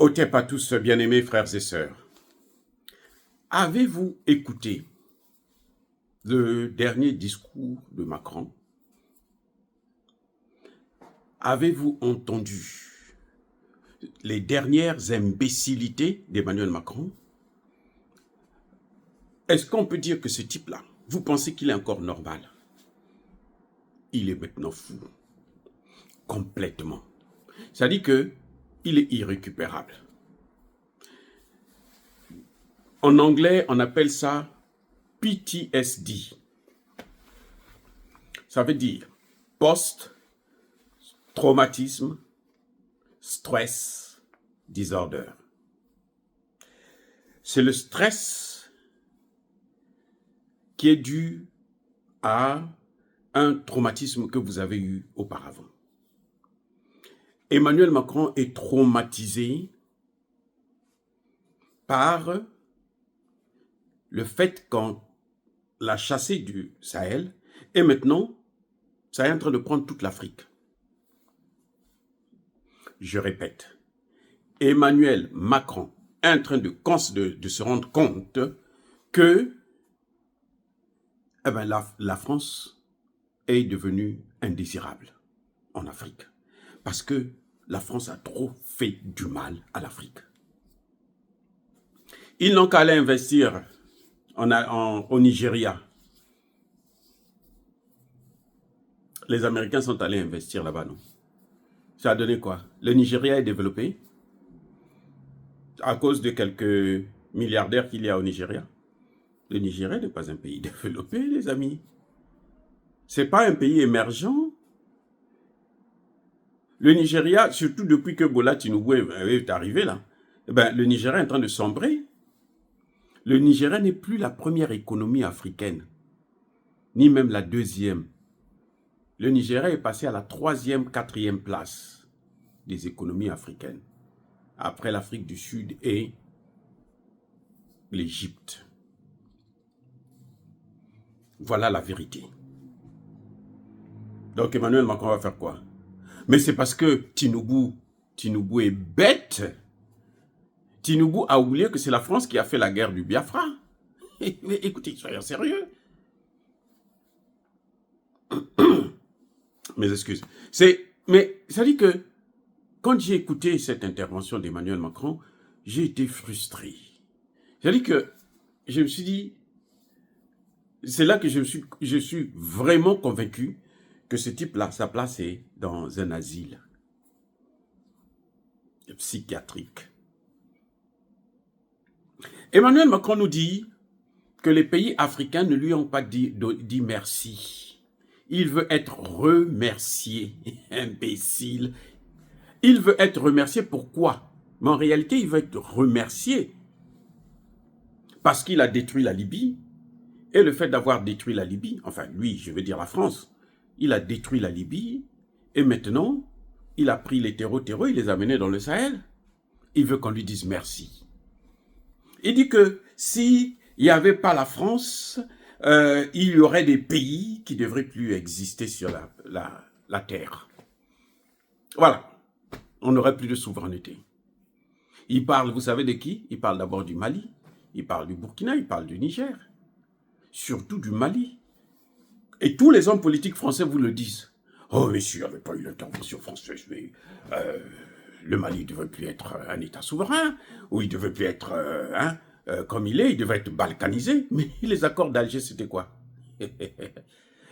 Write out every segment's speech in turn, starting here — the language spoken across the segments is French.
Otep à tous, bien-aimés frères et sœurs. Avez-vous écouté le dernier discours de Macron? Avez-vous entendu les dernières imbécilités d'Emmanuel Macron? Est-ce qu'on peut dire que ce type-là, vous pensez qu'il est encore normal? Il est maintenant fou. Complètement. Ça dit qu'il est irrécupérable. En anglais, on appelle ça PTSD. Ça veut dire post-traumatisme, stress, disorder. C'est le stress qui est dû à un traumatisme que vous avez eu auparavant. Emmanuel Macron est traumatisé par le fait qu'on l'a chassé du Sahel et maintenant, ça est en train de prendre toute l'Afrique. Je répète, Emmanuel Macron est en train de se rendre compte que la France est devenue indésirable en Afrique. Parce que la France a trop fait du mal à l'Afrique. Ils n'ont qu'à aller investir au Nigeria. Les Américains sont allés investir là-bas, non? Ça a donné quoi? Le Nigeria est développé à cause de quelques milliardaires qu'il y a au Nigeria. Le Nigeria n'est pas un pays développé, les amis. Ce n'est pas un pays émergent. Le Nigeria, surtout depuis que Bola Tinubu est arrivé là, le Nigeria est en train de sombrer. Le Nigeria n'est plus la première économie africaine, ni même la deuxième. Le Nigeria est passé à la 3e, 4e place des économies africaines, après l'Afrique du Sud et l'Égypte. Voilà la vérité. Donc Emmanuel Macron va faire quoi? Mais c'est parce que Tinubu est bête. Tinubu a oublié que c'est la France qui a fait la guerre du Biafra. Mais écoutez, soyons sérieux. Mes excuses. Mais ça dit que quand j'ai écouté cette intervention d'Emmanuel Macron, j'ai été frustré. Ça dit que je me suis dit, c'est là que je suis vraiment convaincu que ce type-là, sa place est dans un asile psychiatrique. Emmanuel Macron nous dit que les pays africains ne lui ont pas dit merci. Il veut être remercié, imbécile. Il veut être remercié pourquoi? Mais en réalité, il veut être remercié parce qu'il a détruit la Libye. Et le fait d'avoir détruit la Libye, enfin lui, je veux dire la France, il a détruit la Libye et maintenant, il a pris les terreaux, il les a menés dans le Sahel. Il veut qu'on lui dise merci. Il dit que s'il n'y avait pas la France, il y aurait des pays qui ne devraient plus exister sur la terre. Voilà. On n'aurait plus de souveraineté. Il parle, vous savez de qui? Il parle d'abord du Mali, il parle du Burkina, il parle du Niger, surtout du Mali. Et tous les hommes politiques français vous le disent. Oh, mais s'il n'y avait pas eu l'intervention française, mais le Mali ne devait plus être un État souverain, ou il ne devait plus être comme il devait être balkanisé. Mais les accords d'Alger, c'était quoi?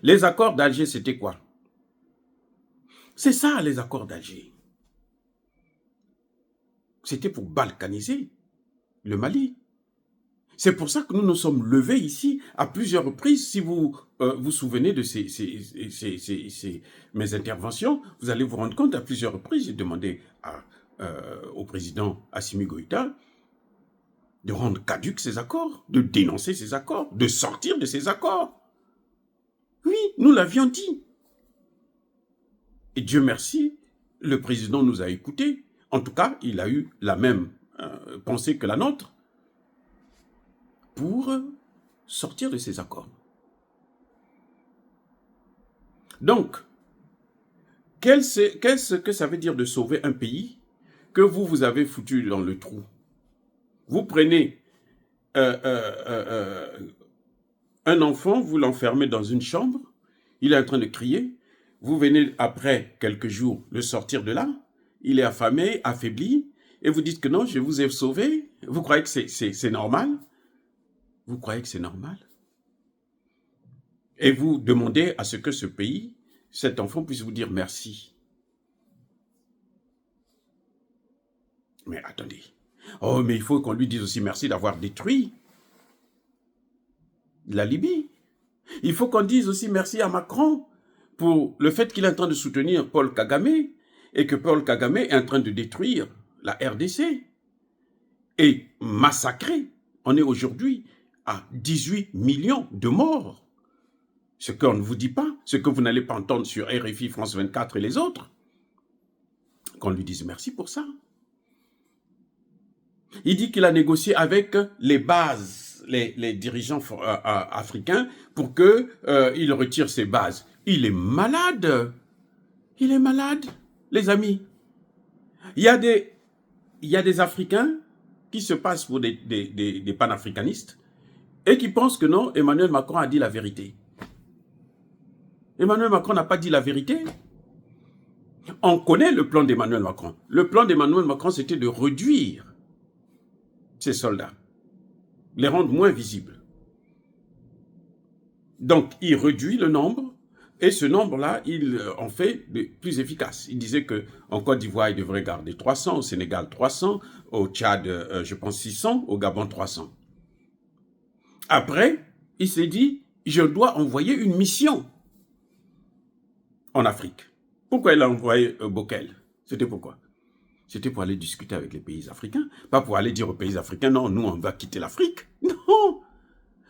Les accords d'Alger, c'était quoi? C'est ça, les accords d'Alger. C'était pour balkaniser le Mali. C'est pour ça que nous nous sommes levés ici à plusieurs reprises. Si vous vous souvenez de mes interventions, vous allez vous rendre compte à plusieurs reprises. J'ai demandé au président Assimi Goïta de rendre caducs ces accords, de dénoncer ces accords, de sortir de ces accords. Oui, nous l'avions dit. Et Dieu merci, le président nous a écoutés. En tout cas, il a eu la même pensée que la nôtre pour sortir de ces accords. Donc, qu'est-ce que ça veut dire de sauver un pays que vous avez foutu dans le trou. Vous prenez un enfant, vous l'enfermez dans une chambre, il est en train de crier, vous venez après quelques jours le sortir de là, il est affamé, affaibli, et vous dites que non, je vous ai sauvé. Vous croyez que c'est normal? Vous croyez que c'est normal? Et vous demandez à ce que ce pays, cet enfant puisse vous dire merci. Mais attendez. Oh, mais il faut qu'on lui dise aussi merci d'avoir détruit la Libye. Il faut qu'on dise aussi merci à Macron pour le fait qu'il est en train de soutenir Paul Kagame et que Paul Kagame est en train de détruire la RDC et massacrer. On est aujourd'hui à 18 millions de morts. Ce qu'on ne vous dit pas, ce que vous n'allez pas entendre sur RFI, France 24 et les autres. Qu'on lui dise merci pour ça. Il dit qu'il a négocié avec les bases, les dirigeants africains pour qu'ils retirent ces bases. Il est malade. Il est malade, les amis. Il y a des Africains qui se passent pour des panafricanistes et qui pensent que non, Emmanuel Macron a dit la vérité. Emmanuel Macron n'a pas dit la vérité. On connaît le plan d'Emmanuel Macron. Le plan d'Emmanuel Macron, c'était de réduire ces soldats, les rendre moins visibles. Donc, il réduit le nombre, et ce nombre-là, il en fait plus efficace. Il disait qu'en Côte d'Ivoire, il devrait garder 300, au Sénégal 300, au Tchad, je pense 600, au Gabon 300. Après, il s'est dit, je dois envoyer une mission en Afrique. Pourquoi il a envoyé Bokel? C'était pourquoi? C'était pour aller discuter avec les pays africains, pas pour aller dire aux pays africains, non, nous, on va quitter l'Afrique. Non!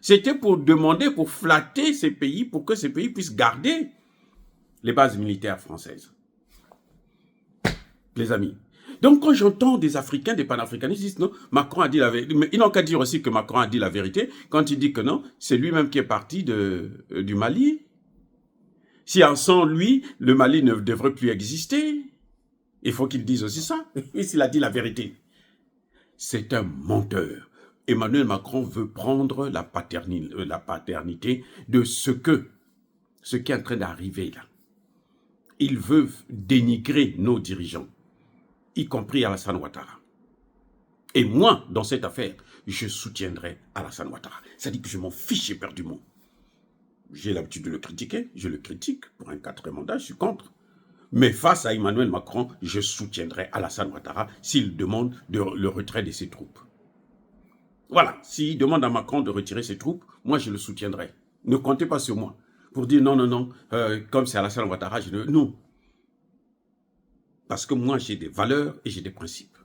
C'était pour demander, pour flatter ces pays, pour que ces pays puissent garder les bases militaires françaises. Les amis. Donc, quand j'entends des Africains, des panafricanistes, ils disent non, Macron a dit la vérité. Mais ils n'ont qu'à dire aussi que Macron a dit la vérité quand il dit que non, c'est lui-même qui est parti du Mali. Si sans lui, le Mali ne devrait plus exister. Il faut qu'il dise aussi ça, s'il a dit la vérité. C'est un menteur. Emmanuel Macron veut prendre la paternité de ce qui est en train d'arriver là. Il veut dénigrer nos dirigeants, y compris Alassane Ouattara. Et moi, dans cette affaire, je soutiendrai Alassane Ouattara. Ça dit que je m'en fiche éperdument. J'ai l'habitude de le critiquer, je le critique pour un 4e mandat, je suis contre. Mais face à Emmanuel Macron, je soutiendrai Alassane Ouattara s'il demande le retrait de ses troupes. Voilà, s'il demande à Macron de retirer ses troupes, moi je le soutiendrai. Ne comptez pas sur moi pour dire non, non, non, comme c'est Alassane Ouattara, non. Parce que moi j'ai des valeurs et j'ai des principes.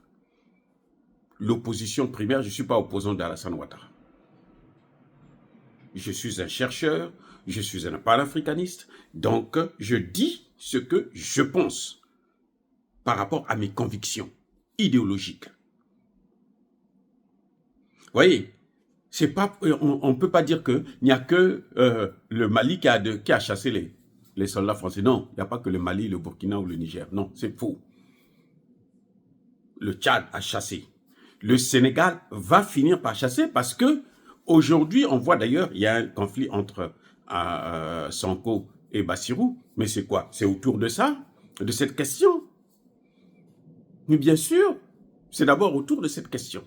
L'opposition primaire, je ne suis pas opposant d'Alassane Ouattara. Je suis un chercheur, je suis un panafricaniste, donc je dis ce que je pense par rapport à mes convictions idéologiques. Vous voyez, on ne peut pas dire qu'il n'y a que le Mali qui a chassé les soldats français. Non, il n'y a pas que le Mali, le Burkina ou le Niger. Non, c'est faux. Le Tchad a chassé. Le Sénégal va finir par chasser parce que aujourd'hui, on voit d'ailleurs, il y a un conflit entre Sonko et Bassirou. Mais c'est quoi? C'est autour de ça, de cette question. Mais bien sûr, c'est d'abord autour de cette question.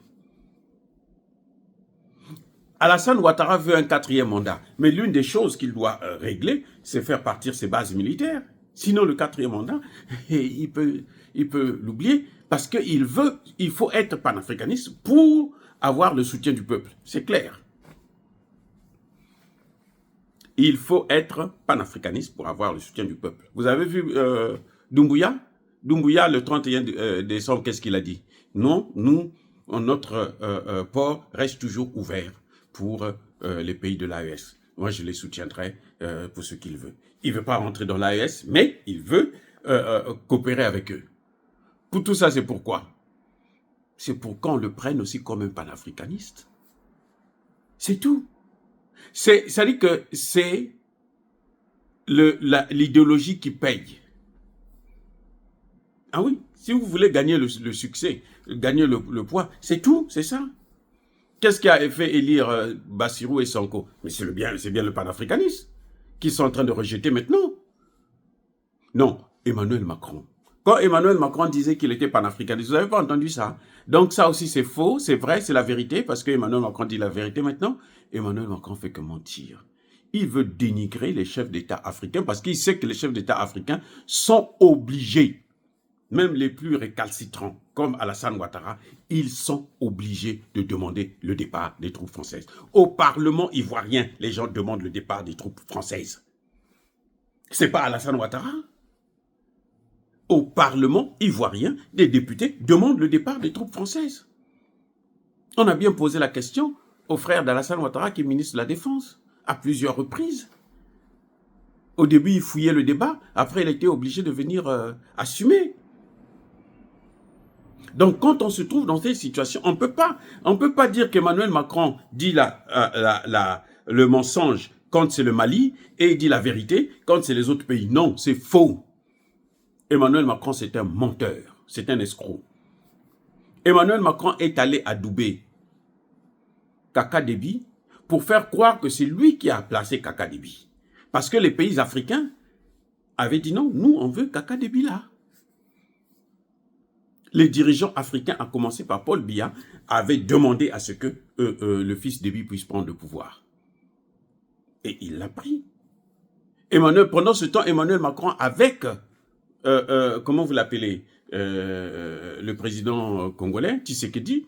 Alassane Ouattara veut un 4e mandat. Mais l'une des choses qu'il doit régler, c'est faire partir ses bases militaires. Sinon, le 4e mandat, il peut l'oublier parce qu'il faut être panafricaniste pour avoir le soutien du peuple. C'est clair. Il faut être panafricaniste pour avoir le soutien du peuple. Vous avez vu Doumbouya? Doumbouya, le 31 décembre, qu'est-ce qu'il a dit? Non, notre port reste toujours ouvert pour les pays de l'AES. Moi, je les soutiendrai pour ce qu'il veut. Il ne veut pas rentrer dans l'AES, mais il veut coopérer avec eux. Pour tout ça, c'est pourquoi? C'est pour qu'on le prenne aussi comme un panafricaniste. C'est tout. Ça dit que c'est l'idéologie qui paye. Ah oui, Si vous voulez gagner le succès, gagner le poids, c'est tout, c'est ça. Qu'est-ce qui a fait élire Bassirou et Sonko? Mais c'est bien le panafricanisme qu'ils sont en train de rejeter maintenant. Non, Emmanuel Macron. Quand Emmanuel Macron disait qu'il était panafricaniste, vous n'avez pas entendu ça? Donc ça aussi c'est faux, c'est vrai, c'est la vérité, parce que Emmanuel Macron dit la vérité maintenant. Emmanuel Macron fait que mentir. Il veut dénigrer les chefs d'État africains parce qu'il sait que les chefs d'État africains sont obligés, même les plus récalcitrants, comme Alassane Ouattara, ils sont obligés de demander le départ des troupes françaises. Au Parlement ivoirien, les gens demandent le départ des troupes françaises. C'est pas Alassane Ouattara. Au Parlement ivoirien, des députés demandent le départ des troupes françaises. On a bien posé la question au frère d'Alassane Ouattara, qui est ministre de la Défense, à plusieurs reprises. Au début, il fouillait le débat. Après, il était obligé de venir assumer. Donc, quand on se trouve dans cette situation, on ne peut pas dire qu'Emmanuel Macron dit le mensonge quand c'est le Mali et il dit la vérité quand c'est les autres pays. Non, c'est faux. Emmanuel Macron, c'est un menteur, c'est un escroc. Emmanuel Macron est allé adouber Kaka Déby pour faire croire que c'est lui qui a placé Kaka Déby. Parce que les pays africains avaient dit non, nous on veut Kaka Déby là. Les dirigeants africains, à commencer par Paul Biya, avaient demandé à ce que le fils Déby puisse prendre le pouvoir. Et il l'a pris. Pendant ce temps, Emmanuel Macron avec, comment vous l'appelez, le président congolais, Tshisekedi,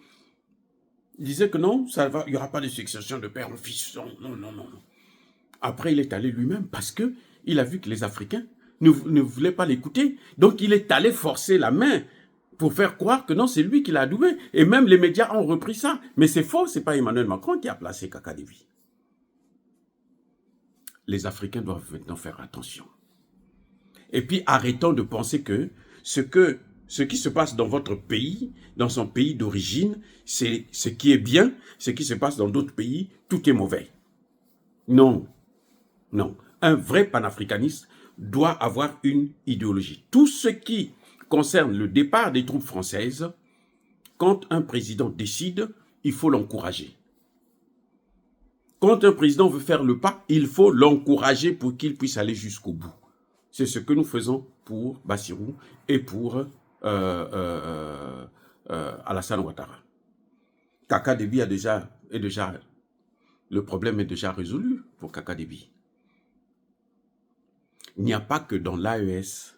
disait que non, il n'y aura pas de succession de père en fils. Non. Après, il est allé lui-même parce qu'il a vu que les Africains ne voulaient pas l'écouter. Donc, il est allé forcer la main pour faire croire que non, c'est lui qui l'a adoubé. Et même les médias ont repris ça. Mais c'est faux, ce n'est pas Emmanuel Macron qui a placé Kaka Déby. Les Africains doivent maintenant faire attention. Et puis, arrêtons de penser que ce qui se passe dans votre pays, dans son pays d'origine, c'est ce qui est bien. Ce qui se passe dans d'autres pays, tout est mauvais. Non. Un vrai panafricaniste doit avoir une idéologie. Tout ce qui concerne le départ des troupes françaises, quand un président décide, il faut l'encourager. Quand un président veut faire le pas, il faut l'encourager pour qu'il puisse aller jusqu'au bout. C'est ce que nous faisons pour Bassirou et pour Alassane Ouattara. Kaka Déby le problème est déjà résolu pour Kaka Déby. Il n'y a pas que dans l'AES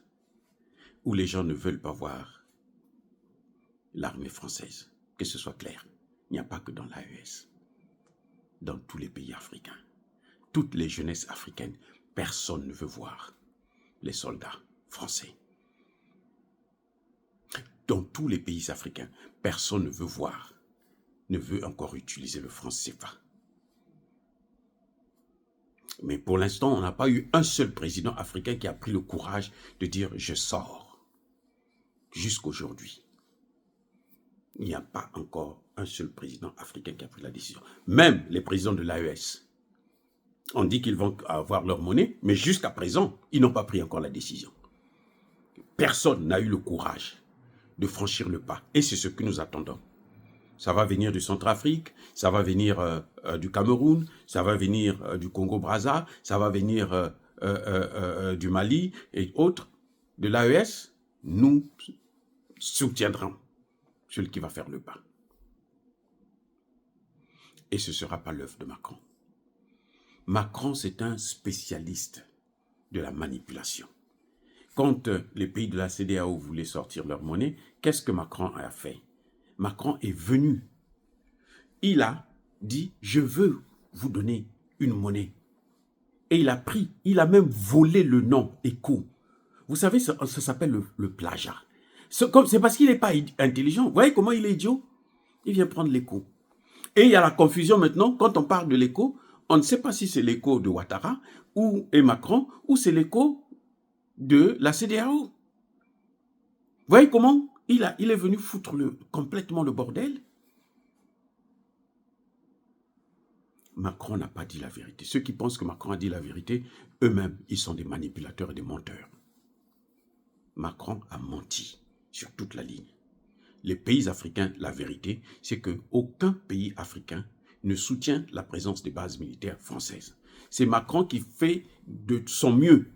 où les gens ne veulent pas voir l'armée française, que ce soit clair. Il n'y a pas que dans l'AES. Dans tous les pays africains, toutes les jeunesses africaines, personne ne veut voir les soldats français. Dans tous les pays africains, personne ne veut encore utiliser le franc CFA. Mais pour l'instant, on n'a pas eu un seul président africain qui a pris le courage de dire « je sors ». Jusqu'aujourd'hui, il n'y a pas encore un seul président africain qui a pris la décision. Même les présidents de l'AES. On dit qu'ils vont avoir leur monnaie, mais jusqu'à présent, ils n'ont pas pris encore la décision. Personne n'a eu le courage de franchir le pas. Et c'est ce que nous attendons. Ça va venir du Centrafrique, ça va venir du Cameroun, ça va venir du Congo-Brazza, ça va venir du Mali et autres. De l'AES, nous soutiendrons celui qui va faire le pas. Et ce ne sera pas l'œuvre de Macron. Macron, c'est un spécialiste de la manipulation. Quand les pays de la CEDEAO voulaient sortir leur monnaie, qu'est-ce que Macron a fait? Macron est venu. Il a dit, je veux vous donner une monnaie. Et il a pris, il a même volé le nom ECO. Vous savez, ça s'appelle le plagiat. C'est parce qu'il n'est pas intelligent. Vous voyez comment il est idiot? Il vient prendre l'ECO. Et il y a la confusion maintenant, quand on parle de l'ECO, on ne sait pas si c'est l'ECO de Ouattara et Macron, ou c'est l'ECO de la CEDEAO. Vous voyez comment il est venu foutre complètement le bordel? Macron n'a pas dit la vérité. Ceux qui pensent que Macron a dit la vérité, eux-mêmes, ils sont des manipulateurs et des menteurs. Macron a menti sur toute la ligne. Les pays africains, la vérité, c'est qu'aucun pays africain ne soutient la présence des bases militaires françaises. C'est Macron qui fait de son mieux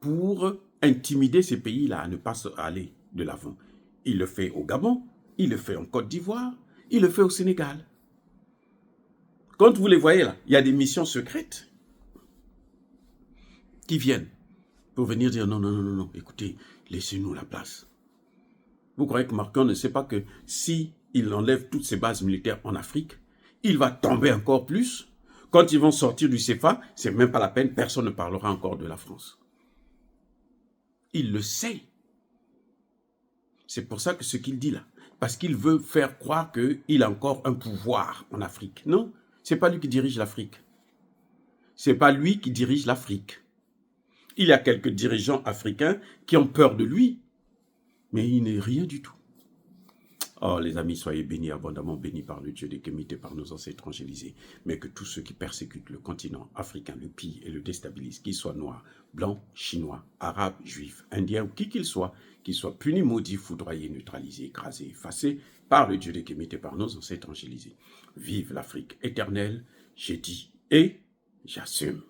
pour intimider ces pays-là à ne pas aller de l'avant. Il le fait au Gabon, il le fait en Côte d'Ivoire, il le fait au Sénégal. Quand vous les voyez là, il y a des missions secrètes qui viennent pour venir dire non, non, non, non, écoutez, laissez-nous la place. Vous croyez que Macron ne sait pas que si il enlève toutes ses bases militaires en Afrique, il va tomber encore plus? Quand ils vont sortir du CFA, c'est même pas la peine, personne ne parlera encore de la France. Il le sait. C'est pour ça que ce qu'il dit là, parce qu'il veut faire croire qu'il a encore un pouvoir en Afrique. Non, c'est pas lui qui dirige l'Afrique. C'est pas lui qui dirige l'Afrique. Il y a quelques dirigeants africains qui ont peur de lui, mais il n'est rien du tout. Oh, les amis, soyez bénis, abondamment bénis par le Dieu des Kémites et par nos ancêtres angélisés. Mais que tous ceux qui persécutent le continent africain, le pillent et le déstabilisent, qu'ils soient noirs, blancs, chinois, arabes, juifs, indiens ou qui qu'ils soient punis, maudits, foudroyés, neutralisés, écrasés, effacés par le Dieu des Kémites et par nos ancêtres angélisés. Vive l'Afrique éternelle, j'ai dit et j'assume.